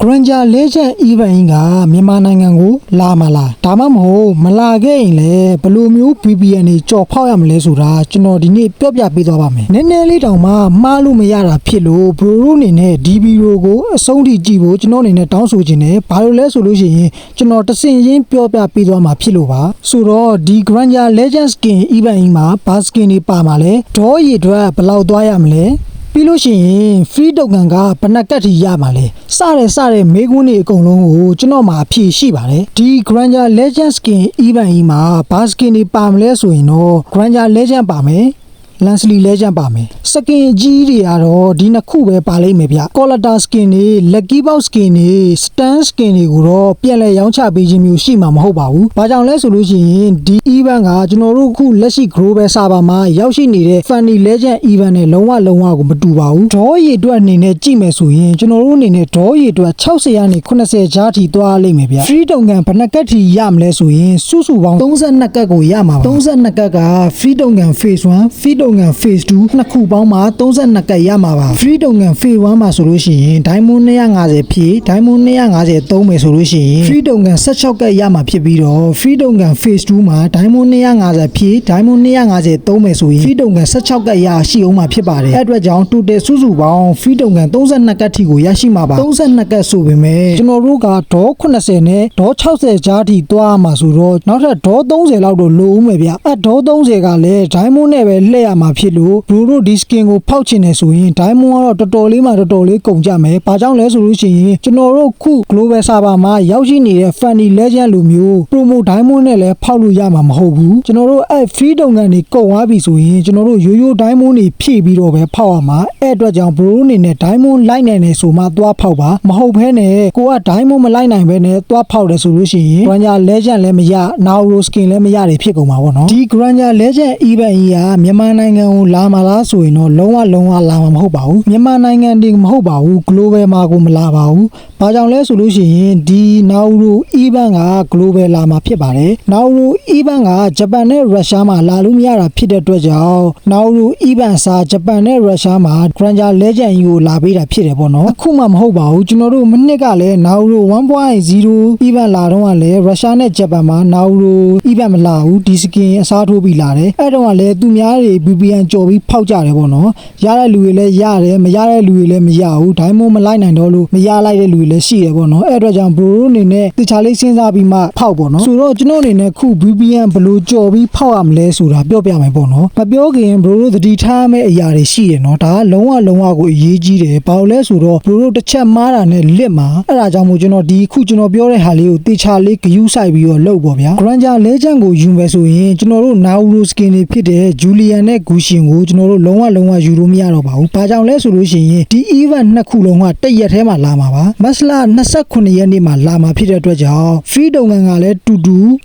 Granger Legend Event ကမြန်မာနိုင်ငံကိုလာမလားဒါမှမဟုတ်မလာခဲ့ရင်လည်းဘယ်လိုမျိုး VPN တွေကြော်ဖောက်ရမလဲဆိုတာကျွန်တော်ဒီနေ့ပြောပြပေးသွားပါမယ်နည်းနည်းလေးတောင်မှမှားလို့မရတာဖြစ်လို့ bro တို့အနေနဲ့ဒီဗီဒီယိုကိုအဆုံးထိကြည့်ဖို့ကျွန်တော်အနေနဲ့တောင်းဆိုခြင်းနဲ့ဘာလို့လဲဆိုလို့ရှိရင်ကျွန်တော်တဆင့်ချင်းပြောပြပေးသွားမှာဖြစ်လို့ပါဆိုတော့ဒီ Granger Legend Skin Event မှာဘာ skin တွေပါမှာလဲဒေါ်ရည်အတွက်ဘယ်လောက်သွားရမလဲပြီးလို့ရှိရင် free token ကဘယ်နှကတ်ထိရမှာလဲစတဲ့မေးခွန်းတွေအကုန်လုံးကိုကျွန်တော်မှာအဖြေရှိပါတယ်ဒီ Granger Legend Skin Event မှာဘာ skin တွေပါမလဲဆိုရင်တော့ Granger Legend ပါမယ်Lansley Legend ပါမယ်စကင်ကြီးတွေကတော့ဒီနှစ်ခုပဲပါလိမ့်မယ်ဗျ Collector Skin တွေ Lucky Box Skin တွေ Stand Skin တွေကိုတော့ပြန်လည်ရောင်းချပေးခြင်းမျိုးရှိမှာမဟုတ်ပါဘူး။ဘာကြောင့်လဲဆိုလို့ရှိရင်ဒီ event ကကျွန်တော်တို့ခုလက်ရှိ global server မှာရောက်ရှိနေတဲ့ Funny Legend event နဲ့လုံးဝကိုမတူပါဘူး။ဒေါ်ရည်အတွက်အနေနဲ့ကြည့်မယ်ဆိုရင်ကျွန်တော်တို့အနေနဲ့ဒေါ်ရည်အတွက်60ကနေ80ကြားထိသွားလိမ့်မယ်ဗျ။ Free token ဘယ်နှကတ်ထိရမလဲဆိုရင်စုစုပေါင်း32ကတ်ကိုရမှာပါ32ကတ်က Free token phase 1 Free token phase 2နှစ်ခုပေါင်းမှာ32ကတ်ရမှာပါ free token phase 1မှာဆိုလို့ရှိရင် diamond 250ဖြည့် diamond 250သုံးမယ်ဆိုလို့ရှိရင် free token 16ကတ်ရမှာဖြစ်ပြီးတော့ free token phase 2မှာ diamond 250ဖြည့် diamond 250သုံးမယ်ဆိုရင် free token 16ကတ်ရရှိအောင်မှာဖြစ်ပါတယ်အဲ့အတွက်ကြောင့် total စုစုပေါင်း free token 32ကတ်ထိကိုရရှိမှာပါ32ကတ်ဆိုပေမဲ့ကျွန်တော်တို့ကဒေါ်80နဲ့ဒေါ်60ကြားထိသွားမှာဆိုတော့နောက်ထပ်ဒေါ်30လောက်တော့လိုဦးမယ်ဗျအဲ့ဒေါ်30ကလည်း diamond နဲ့ပဲလှည့်ရမှာဖြစ်လို့ဘရိုတို့ဒီ skin ကိုဖောက်ချင်နေဆိုရင် diamond ကတော့တော်တော်လေးကုန်ကြမယ်။ဘာကြောင့်လဲဆိုလို့ရှိရင်ကျွန်တော်တို့ခု global server မှာရောက်ရှိနေတဲ့ Funny Legend လိုမျိုး promo diamond နဲ့လည်းဖောက်လို့ရမှာမဟုတ်ဘူး။ကျွန်တော်တို့အဲ့ free token တွေကုန်သွားပြီဆိုရင်ကျွန်တော်တို့ရိုး diamond တွေဖြည့်ပြီးတော့ပဲဖောက်ရမှာ။အဲ့အတွက်ကြောင့်ဘရိုအနေနဲ့ diamond လိုက်နိုင်နေဆိုမှသွားဖောက်ပါမဟုတ်ဘဲနဲ့ကိုက diamond မလိုက်နိုင်ဘဲနဲ့သွားဖောက်တယ်ဆိုလို့ရှိရင် Granger Legend လည်းမရ Nauru skin လည်းမရတွေဖြစ်ကုန်မှာပေါ့နော်။ဒီ Granger Legend event ကြီးကမြန်မာနိုင်ငံကိုလာမှာလားဆိုရင်တော့လုံးဝလာမှာမဟုတ်ပါဘူးမြန်မာနိုင်ငံတည်းမဟုတ်ပါဘူး global မှာကိုမလာပါဘူးဘာကြောင့်လဲဆိုလို့ရှိရင်ဒီ Nauru event က global လာမှာဖြစ်ပါတယ် Nauru event ကဂျပန်နဲ့ရုရှားမှာလာလို့မရတာဖြစ်တဲ့အတွက်ကြောင့် Nauru event စာဂျပန်နဲ့ရုရှားမှာ Granger Legend ကိုလာပေးတာဖြစ်တယ်ပေါ့နော်အခုမှမဟုတ်ပါဘူးကျွန်တော်တို့မနှစ်ကလည်း Nauru 1.0 event လာတော့ကလည်းရုရှားနဲ့ဂျပန်မှာ Nauru event မလာဘူးဒီ skin အစားထိုးပြီးလာတယ်အဲ့တော့ကလည်းသူများတွေ VPN ကြော်ပြီးဖောက်ကြတယ်ပေါ့နော်ရတဲ့လူတွေလည်းရတယ်မရတဲ့လူတွေလည်းမရဘူး diamond မလိုက်နိုင်တော့လို့မရလိုက်တဲ့လူတွေလည်းရှိတယ်ပေါ့နော်အဲ့အတွက်ကြောင့် bro အနေနဲ့တခြားလေးစဉ်းစားပြီးမှဖောက်ပေါ့နော်ဆိုတော့ကျွန်တော်အနေနဲ့ခု VPN ဘယ်လိုကြော်ပြီးဖောက်ရမလဲဆိုတာပြောပြမယ်ပေါ့နော်မပြောခင် bro တို့သတိထားမယ့်အရာတွေရှိတယ်နော်ဒါကလုံးဝကိုအရေးကြီးတယ်ဘာလို့လဲဆိုတော့ bro တို့တစ်ချက်မှားတာနဲ့လစ်မှာအဲ့ဒါကြောင့်မို့ကျွန်တော်ဒီခုကျွန်တော်ပြောတဲ့ဟာလေးကိုတခြားလေးဂယူးဆိုင်ပြီးတော့လုပ်ပေါ့ဗျာ Granger Legend ကိုယူမယ်ဆိုရင်ကျွန်တော်တို့ Nauru skin တွေဖြစ်တဲ့ Julian နဲ့ Gushin ကိုကျွန်တော်တို့လုံးဝယူလို့မရတော့ပါဘူး။ဘာကြောင့်လဲဆိုလို့ရှိရင်ဒီ event နှစ်ခုလုံးကတရက်ထဲမှာလာမှာပါ။မတ်လ29ရက်နေ့မှာလာမှာဖြစ်တဲ့အတွက်ကြောင့် free token ကလည်းတူ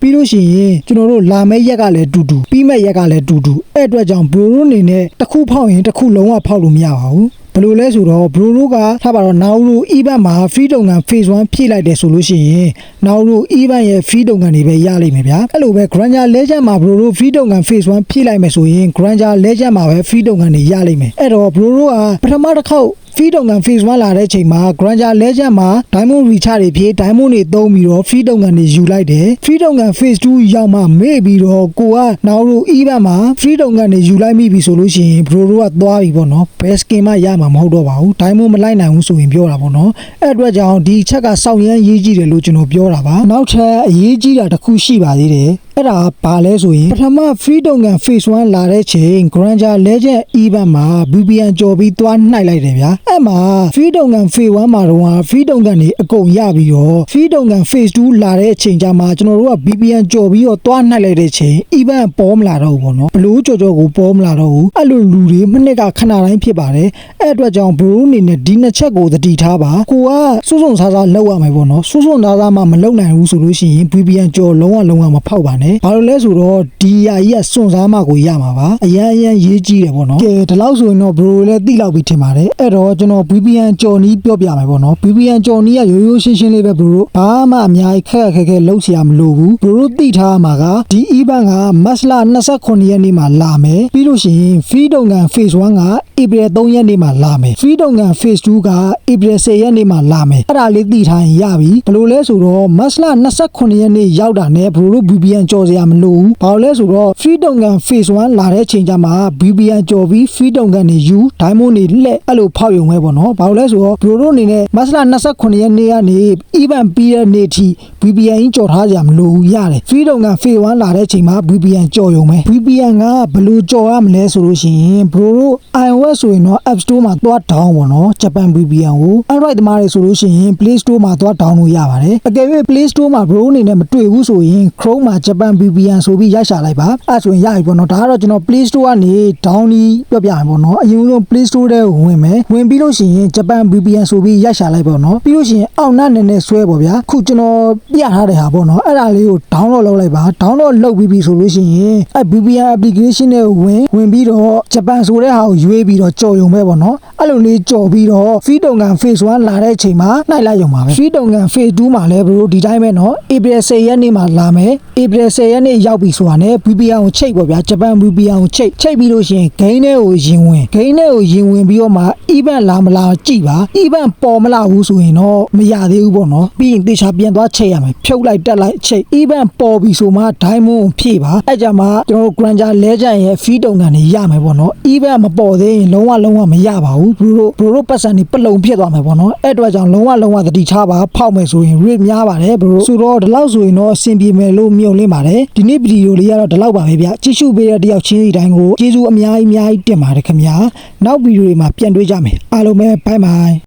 ပြီးလို့ရှိရင်ကျွန်တော်တို့လာမယ့်ရက်ကလည်းတူပြီးမဲ့ရက်ကလည်းတူအဲ့အတွက်ကြောင့် bro တို့အနေနဲ့တစ်ခုဖောက်ရင်တစ်ခုလုံးဝဖောက်လို့မရပါဘူး။ဘယ်လိုလဲဆိုတော့ bro တို့ကထားပါတော့ Nauru event မှာ free token phase 1ဖြည့်လိုက်တယ်ဆိုလို့ရှိရင် Nauru event ရဲ့ free token တွေပဲရလိမ့်မယ်ဗျာအဲ့လိုပဲ Granger Legend မှာ bro တို့ free token phase 1ဖြည့်လိုက်မယ်ဆိုရင် Granger Legend မှာပဲ free token တွေရလိမ့်မယ်အဲ့တော့ bro တို့ကပထမတစ်ခေါက်free token phase 1လာတဲ့ချိန်မှာ Granger Legend မှာ diamond recharge တွေဖြည့် diamond တွေသုံးပြီးတော့ free token တွေယူလိုက်တယ် free token phase 2ရောက်မှမေ့ပြီးတော့ကိုက Nauru event မှာ free token တွေယူလိုက်မိပြီဆိုလို့ရှိရင် bro တို့ကသွားပြီပေါ့နော် best skin မှရမှာမဟုတ်တော့ပါဘူး diamond မလိုက်နိုင်ဘူးဆိုရင်ပြောတာပေါ့နော်အဲ့အတွက်ကြောင့်ဒီအချက်ကစောင့်ရမ်းရေးကြည့်တယ်လို့ကျွန်တော်ပြောတာပါနောက်ထပ်အရေးကြီးတာတစ်ခုရှိပါသေးတယ်အဲ့ဒါဘာလဲဆိုရင်ပထမ free token phase 1လာတဲ့ချိန် Granger Legend event မှာ VPN ကြော်ပြီးသွားနှိုက်လိုက်တယ်ဗျာအဲ့မှာ free token phase 1မှာတော့ free token တွေအကုန်ရပြီးတော့ free token phase 2လာတဲ့အချိန်ကျမှကျွန်တော်တို့က VPN ကြော်ပြီးတော့သွားနှိုက်လိုက်တဲ့ချိန် event ပေါ်မလာတော့ဘူးပေါ့နော်ဘလို့ကြော်ကိုပေါ်မလာတော့ဘူးအဲ့လိုလူတွေမနှစ်ကခဏတိုင်းဖြစ်ပါတယ်အဲ့အတွက်ကြောင့် bro အနေနဲ့ဒီနှစ်ချက်ကိုသတိထားပါကိုကစွန်းစားလောက်ရမယ်ပေါ့နော်စွန်းစားမှမလုံနိုင်ဘူးဆိုလို့ရှိရင် VPN ကြော်လုံးဝမဖောက်ပါနဲ့ တယ်ဘာလို့လဲဆိုတော့ဒီအရာကြီးကစွန့်စားမှကိုရမှာပါအရန်ရေးကြီးတယ်ပေါ့နော်ကဲဒီလောက်ဆိုရင်တော့ bro လည်းသိလောက်ပြီးထင်ပါတယ်အဲ့တော့ကျွန်တော် VPN ကြော်နီးပြောပြမယ်ပေါ့နော် VPN ကြော်နီးကရိုးရိုးရှင်းရှင်းလေးပဲ bro ဘာမှအများကြီးခက်လုံးစရာမလိုဘူး bro သိထားမှာကဒီ event ကမတ်လ29ရက်နေ့မှာလာမယ်ပြီးလို့ရှိရင် free တုံကန် phase 1က April 3ရက်နေ့မှာလာမယ် free တုံကန် phase 2က April 10ရက်နေ့မှာလာမယ်အဲ့ဒါလေးသိထားရင်ရပြီဘယ်လိုလဲဆိုတော့မတ်လ29ရက်နေ့ရောက်တာနဲ့ bro တို့ VPN ကြော်စရာမလိုဘူးဘာလို့လဲဆိုတော့ free တုံကန် phase 1လာတဲ့အချိန်ကျမှ VPN ကြော်ပြီး free တုံကန်နေယူ diamond နေလက်အဲ့လိုဖောက်ရုံပဲပေါ့နော်ဘာလို့လဲဆိုတော့ bro တို့အနေနဲ့မတ်လ29ရက်နေ့ကနေ event ပြီးတဲ့နေ့ထိ VPN ကြီးကြော်ထားကြမလို့ရတယ် free တုံကန် phase 1လာတဲ့အချိန်မှာ VPN ကြော်ရုံပဲ VPN ကဘယ်လိုကြော်ရမလဲဆိုလို့ရှိရင် bro တို့ iOS ဆိုရင်တော့ App Store မှာသွား down ပေါ့နော် Japan VPN ကို Android သမားတွေဆိုလို့ရှိရင် Play Store မှာသွား down လို့ရပါတယ်အကယ်၍ Play Store မှာ bro အနေနဲ့မတွေ့ဘူးဆိုရင် Chrome မှာ Japan VPN ဆိုပြီးရိုက်ရှာလိုက်ပါအဲ့ဆိုရင်ရပြီပေါ့နော်ဒါကတော့ကျွန်တော် Play Store ကနေ down ပြီးပြောပြမယ်ပေါ့နော်အရင်ဆုံး Play Store ထဲကိုဝင်မယ်ဝင်ပြီးလို့ရှိရင် Japan VPN ဆိုပြီးရိုက်ရှာလိုက်ပေါ့နော်ပြီးလို့ရှိရင်အောက်နှက်နဲ့ဆွဲပေါ့ဗျာခုကျွန်တော်ပြထားတဲ့ဟာပေါ့နော်အဲ့ဒါလေးကို download လုပ်လိုက်ပါ download လုပ်ပြီးပြီဆိုလို့ရှိရင်အဲ့ VPN application နဲ့ဝင်ပြီးတော့ Japan ဆိုတဲ့ဟာကိုရွေးပြီးတော့ကြော်ရုံပဲပေါ့နော်အဲ့လိုလေးကြော်ပြီးတော့ free တုံကန် phase 1လာတဲ့အချိန်မှာနှိုက်လိုက်ရုံပါပဲ free တုံကန် phase 2မှာလည်းဘလို့ဒီတိုင်းပဲနော် April 10ရက်နေ့မှာလာမယ် April 10ရက်နေ့ရောက်ပြီဆိုတာနဲ့ VPN ကိုချိတ်ပေါ့ဗျာ Japan VPN ကိုချိတ်ပြီးလို့ရှိရင် gain ထဲကိုရင်ဝင်ပြီးတော့မှ event လာမလာကြည့်ပါ event ပေါ်မလာဘူးဆိုရင်တော့မရသေးဘူးပေါ့နော်ပြီးရင်တေချာပြန်သွားချိတ်ရမယ်ဖြုတ်လိုက်တက်လိုက်ချိတ် event ပေါ်ပြီဆိုမှ diamond ကိုဖြည့်ပါအဲ့ကြမှာကျွန်တော်တို့ Granger Legend ရဲ့ free တုံကန်တွေရမယ်ပေါ့နော် event မပေါ်သေးရင်လုံးဝမရပါဘူးဘရိုတို့ပတ်စံတွေပလုံဖြစ်သွားမယ်ပေါ့နော်အဲ့အတွက်ကြောင့်လုံးဝသတိထားပါဖောက်မယ်ဆိုရင် rate များပါတယ်ဘရိုဆိုတော့ဒီလောက်ဆိုရင်တော့အဆင်ပြေမယ်လို့မြုံလင်းပါတယ်ဒီနေ့ဗီဒီယိုလေးကတော့ဒီလောက်ပါပဲဗျကြည့်ရှုပေးတဲ့တယောက်ချင်းစီတိုင်းကိုကျေးဇူးအများကြီးတင်ပါတယ်ခင်ဗျာနောက်ဗီဒီယိုတွေမှာပြန်တွေ့ကြမယ်အားလုံးပဲ bye bye